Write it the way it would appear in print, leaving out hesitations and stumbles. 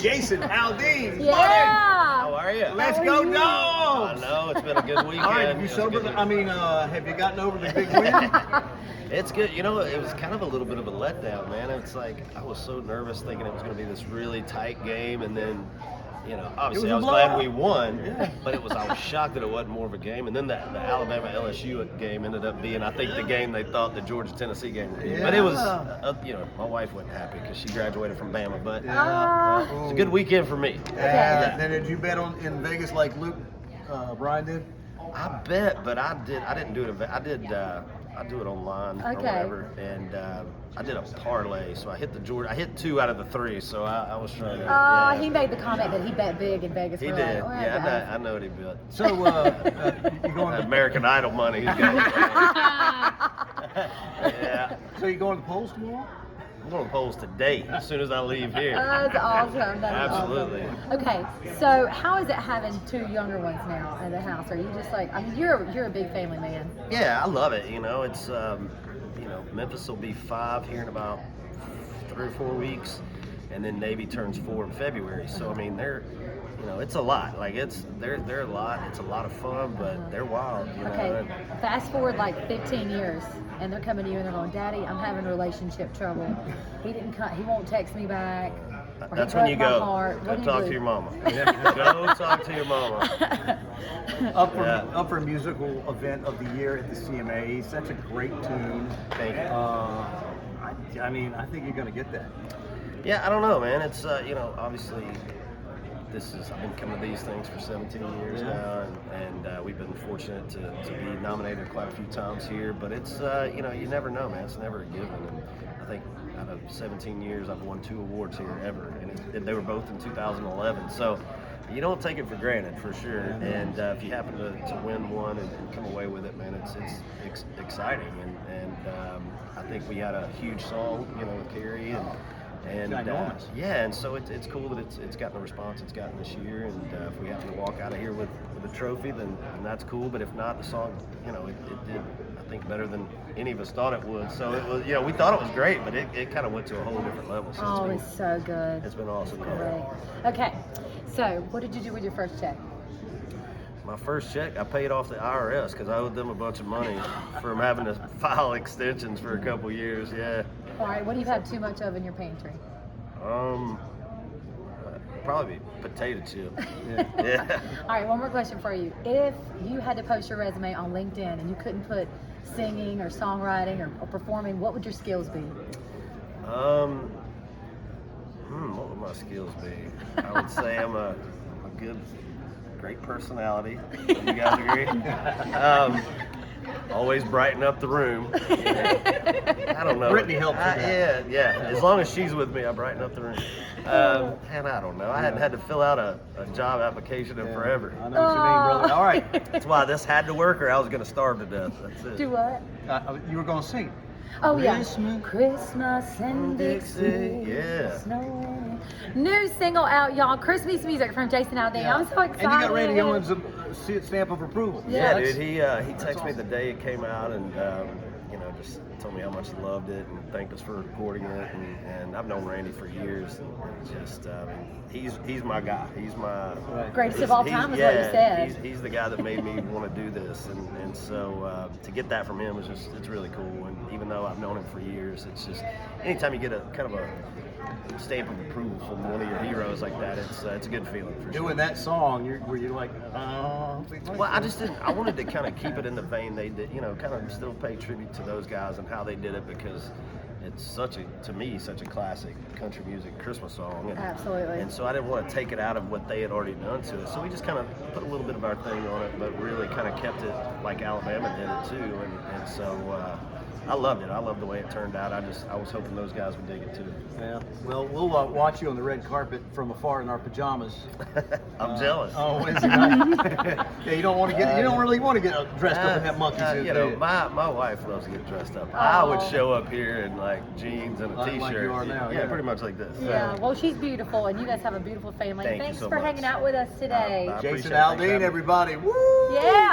Jason Aldean. Yeah. How are you? Let's How go, are you? dogs! I know, it's been a good weekend. All right, have you It was a good sobered? Have you gotten over the big win? It's good. You know, it was kind of a little bit of a letdown, man. It's like I was so nervous thinking it was going to be this really tight game, and then, you know, obviously I was glad we won, but I was shocked that it wasn't more of a game. And then the Alabama LSU game ended up being, I think, the game they thought the Georgia Tennessee game would be. But it was, you know, my wife wasn't happy because she graduated from Bama. But it's a good weekend for me. Now, did you bet in Vegas like Luke Bryan did? I bet, but I didn't do it. I do it online or whatever, and I did a parlay. So I hit I hit 2 out of the 3. So I was trying to. He made the comment that he bet big in Vegas. He did. I know what he bet. So you going to American Idol money? He's got yeah. So you going to the polls tomorrow? I'm going to polls today as soon as I leave here. That's awesome. That's Absolutely. Awesome. Okay, so how is it having 2 younger ones now in the house? Are you just like, I mean, you're a big family man. Yeah, I love it. You know, it's you know, Memphis will be 5 here in about 3 or 4 weeks, and then Navy turns 4 in February. So I mean, they're, you know, it's a lot. Like they're a lot. It's a lot of fun, but they're wild. You know? Okay, fast forward like 15 years, and they're coming to you and they're going, "Daddy, I'm having relationship trouble. He didn't come. He won't text me back." Or That's he when you broke my go. heart. Go What do talk you to do? your mama. Go talk to your mama. Up for musical event of the year at the CMA. Such a great tune. Thank you. I mean, I think you're going to get that. Yeah, I don't know, man. It's you know, obviously, I've been coming to these things for 17 years now, and we've been fortunate to be nominated quite a few times here. But it's you know, you never know, man. It's never a given. And I think out of 17 years, I've won 2 awards here ever, and they were both in 2011. So you don't take it for granted, for sure. And if you happen to win one and come away with it, man, it's exciting. And I think we had a huge song, you know, with Carrie and yeah, and so it's cool that it's gotten the response it's gotten this year, and if we happen to walk out of here with a trophy, then that's cool. But if not, the song, you know, it did, I think, better than any of us thought it would. So it was, you know, we thought it was great, but it kind of went to a whole different level. So It's so good. It's been awesome. Great. Okay, so what did you do with your first check? My first check, I paid off the IRS because I owed them a bunch of money from having to file extensions for a couple years. Yeah. All right, what do you have too much of in your pantry? Probably potato chip. Yeah. All right, one more question for you. If you had to post your resume on LinkedIn and you couldn't put singing or songwriting or performing, what would your skills be? What would my skills be? I would say I'm a great personality. You guys agree? Always brighten up the room. I don't know. Brittany helps with that. Yeah. As long as she's with me, I brighten up the room. And I don't know. I hadn't had to fill out a job application in forever. I know what you mean, brother. All right. That's why this had to work, or I was going to starve to death. That's it. Do what? You were going to sing. Oh, Christmas. yeah. Christmas in Dixie. Yeah. Snowing. New single out, y'all. Christmas music from Jason Aldean. I'm so excited. And you got Randy Owens' stamp of approval. Yeah, dude. He texted me the day it came out, and you know, just told me how much he loved it and thanked us for recording it. And I've known Randy for years, and just he's my guy. He's my greatest of all time, is what you said. He's the guy that made me want to do this, and so to get that from him is it's really cool. And even though I've known him for years, it's just anytime you get a kind of a stamp of approval from one of your heroes like that, it's a good feeling for sure. Doing that song, were you like, oh? Well, I just didn't. I wanted to kind of keep it in the vein they did, you know, kind of still pay tribute to those guys and how they did it, because it's to me, such a classic country music Christmas song. And, absolutely. And so I didn't want to take it out of what they had already done to it. So we just kind of put a little bit of our thing on it, but really kind of kept it like Alabama did it too. And so I loved it. I loved the way it turned out. I was hoping those guys would dig it too. Yeah. Well, we'll watch you on the red carpet from afar in our pajamas. I'm jealous. Oh, Wednesday night. Yeah, you don't really want to get dressed up in that monkey suit. You know, my wife loves to get dressed up. I would show up here in like jeans and a t-shirt. Like you are now, yeah, pretty much like this. Yeah. Well, she's beautiful, and you guys have a beautiful family. Thank you Thanks so for much. hanging out with us today. I appreciate Jason it. Thanks for having Aldean, me. everybody. Woo! Yeah.